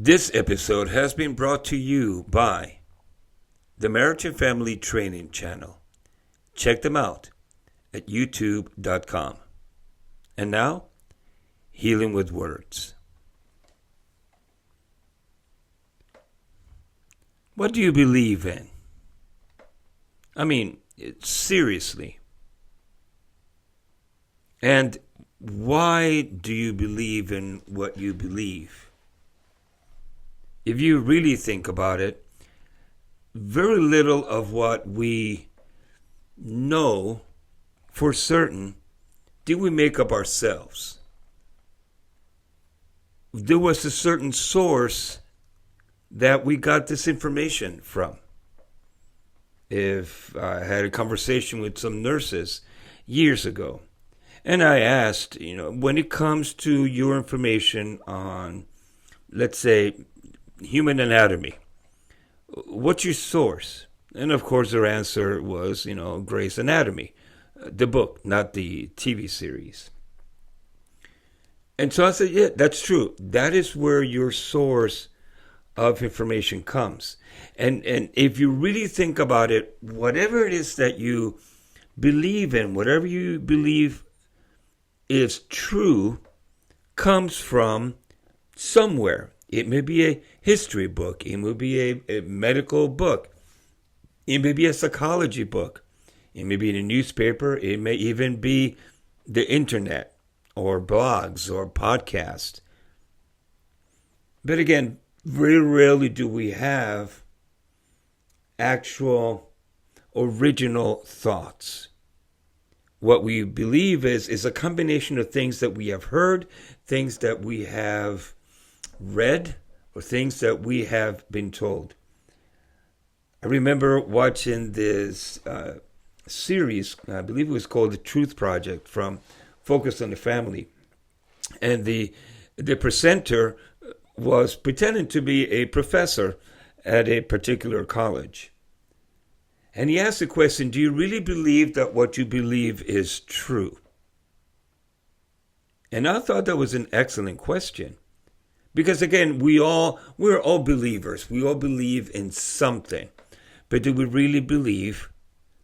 This episode has been brought to you by the Marriage and Family Training Channel. Check them out at youtube.com. And now, Healing with Words. What do you believe in? I mean, seriously. And why do you believe in what you believe? If you really think about it, very little of what we know for certain did we make up ourselves. There was a certain source that we got this information from. If I had a conversation with some nurses years ago, and I asked, when it comes to your information on, let's say, human anatomy, what's your source? And of course their answer was, Grey's Anatomy, the book, not the TV series. And so I said, yeah, that's true. That is where your source of information comes. And if you really think about it, whatever it is that you believe in, whatever you believe is true, comes from somewhere. It may be a history book. It may be a medical book. It may be a psychology book. It may be in a newspaper. It may even be the internet or blogs or podcasts. But again, very rarely do we have actual original thoughts. What we believe is a combination of things that we have heard, things that we have read, or things that we have been told. I remember watching this series, I believe it was called The Truth Project, from Focus on the Family. And the presenter was pretending to be a professor at a particular college. And he asked the question, do you really believe that what you believe is true? And I thought that was an excellent question. Because again, we're all believers. We all believe in something. But do we really believe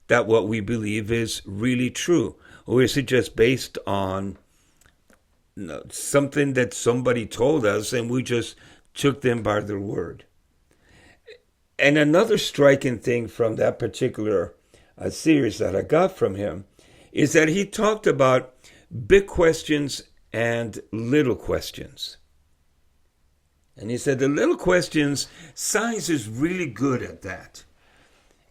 that what we believe is really true? Or is it just based on something that somebody told us and we just took them by their word? And another striking thing from that particular series that I got from him is that he talked about big questions and little questions. And he said the little questions, science is really good at that,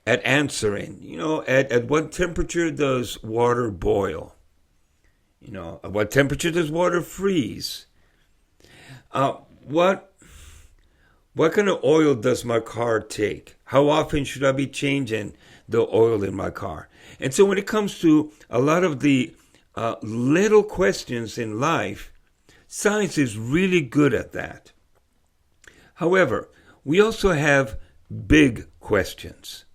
at answering. At what temperature does water boil? At what temperature does water freeze? What kind of oil does my car take? How often should I be changing the oil in my car? And so when it comes to a lot of the little questions in life, science is really good at that. However, we also have big questions.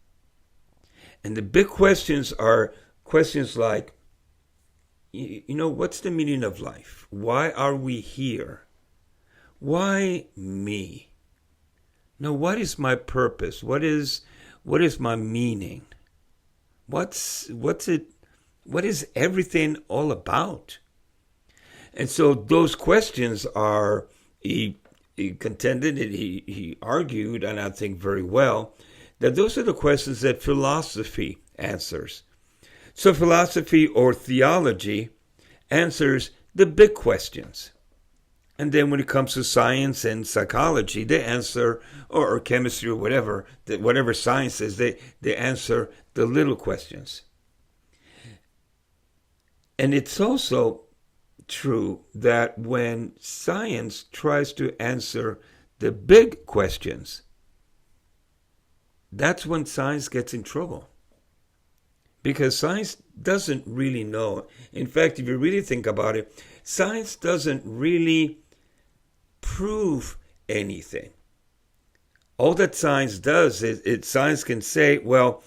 And the big questions are questions like, what's the meaning of life? Why are we here? Why me? What is my purpose? What is my meaning? What is everything all about? And so those questions are, he contended and he argued, and I think very well, that those are the questions that philosophy answers. So philosophy or theology answers the big questions. And then when it comes to science and psychology, they answer, or chemistry or whatever science is, they answer the little questions. And it's also true that when science tries to answer the big questions, that's when science gets in trouble. Because science doesn't really know. In fact, if you really think about it, science doesn't really prove anything. All that science does is science can say, well,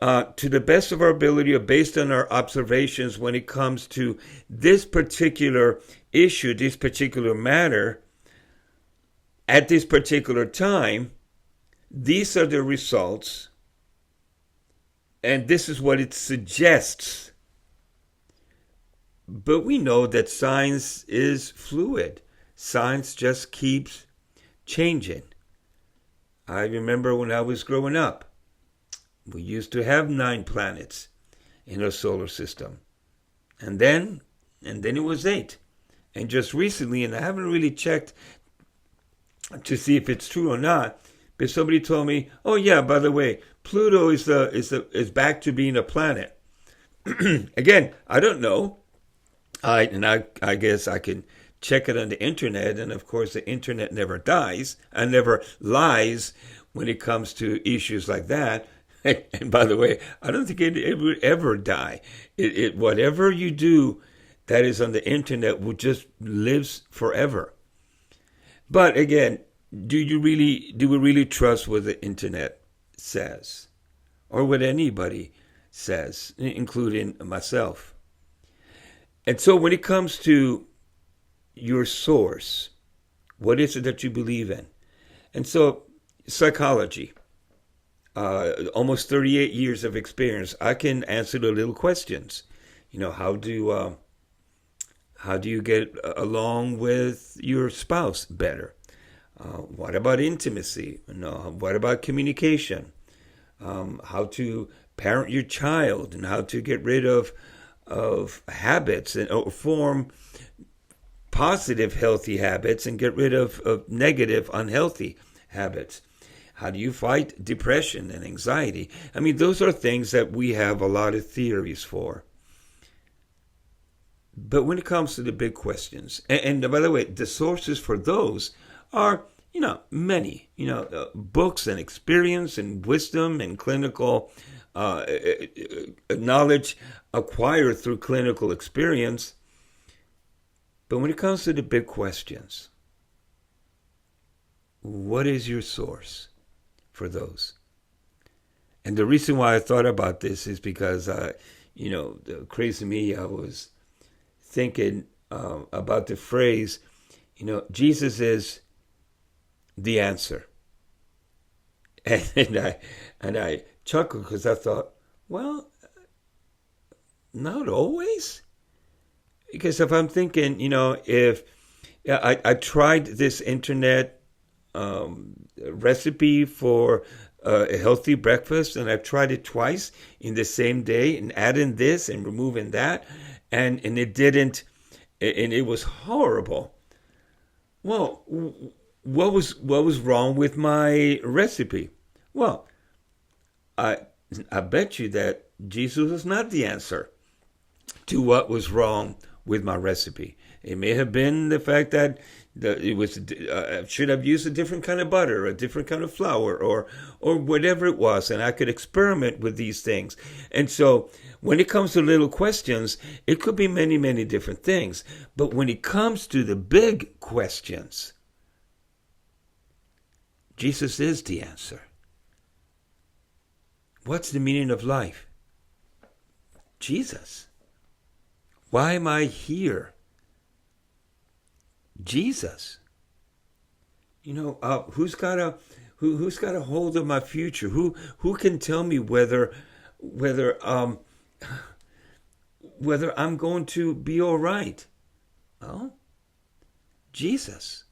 to the best of our ability or based on our observations when it comes to this particular issue, this particular matter, at this particular time, these are the results, and this is what it suggests. But we know that science is fluid. Science just keeps changing. I remember when I was growing up, we used to have 9 planets in our solar system. And then it was 8. And just recently, and I haven't really checked to see if it's true or not, but somebody told me, "Oh yeah, by the way, Pluto is back to being a planet." Again, I don't know. I guess I can check it on the internet, and of course the internet never dies and never lies when it comes to issues like that. And by the way, I don't think it would ever die. Whatever you do that is on the internet will just lives forever. But again, do we really trust what the internet says, or what anybody says, including myself? And so when it comes to your source, what is it that you believe in? And so psychology, almost 38 years of experience, I can answer the little questions. How do you get along with your spouse better? What about intimacy? What about communication? How to parent your child, and how to get rid of habits or form positive, healthy habits and get rid of negative, unhealthy habits. How do you fight depression and anxiety? I mean, those are things that we have a lot of theories for. But when it comes to the big questions, and by the way, the sources for those are, many, books and experience and wisdom and clinical knowledge acquired through clinical experience. But when it comes to the big questions, what is your source for those? And the reason why I thought about this is because, crazy me, I was thinking about the phrase, Jesus is the answer. And I chuckled because I thought, well, not always. Because if I'm thinking, I tried this internet recipe for a healthy breakfast, and I've tried it twice in the same day, and adding this and removing that, and it didn't, and it was horrible. Well, what was wrong with my recipe? Well, I bet you that Jesus was not the answer to what was wrong with my recipe. It may have been the fact that it was should have used a different kind of butter, a different kind of flour, or whatever it was, and I could experiment with these things. And so when it comes to little questions, it could be many, many different things. But when it comes to the big questions, Jesus is the answer. What's the meaning of life? Jesus. Why am I here? Jesus. Who's got a hold of my future? Who can tell me whether I'm going to be all right? Well, Jesus.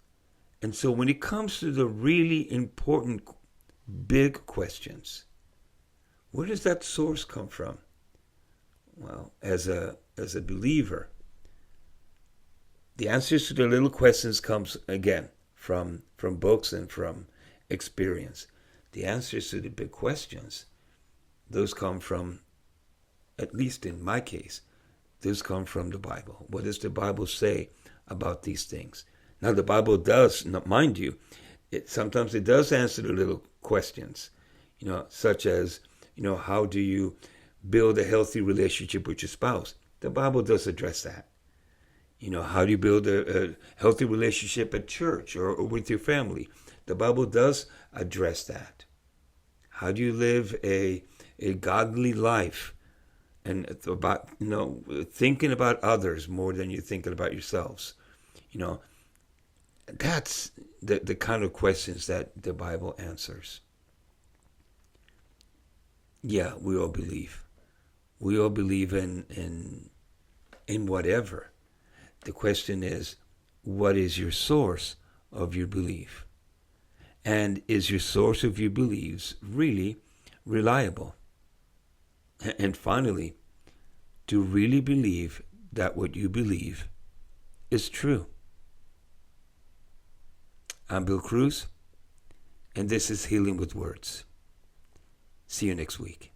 And so when it comes to the really important big questions, where does that source come from? Well, as a believer, the answers to the little questions comes again from books and from experience. The answers to the big questions, those come from, at least in my case, those come from the Bible. What does the Bible say about these things? Now, the Bible does, mind you, sometimes it does answer the little questions, such as, how do you build a healthy relationship with your spouse? The Bible does address that. How do you build a healthy relationship at church or with your family? The Bible does address that. How do you live a godly life, and about thinking about others more than you're thinking about yourselves? That's the kind of questions that the Bible answers. Yeah, we all believe. We all believe in whatever. The question is, what is your source of your belief? And is your source of your beliefs really reliable? And finally, to really believe that what you believe is true. I'm Bill Cruz, and this is Healing with Words. See you next week.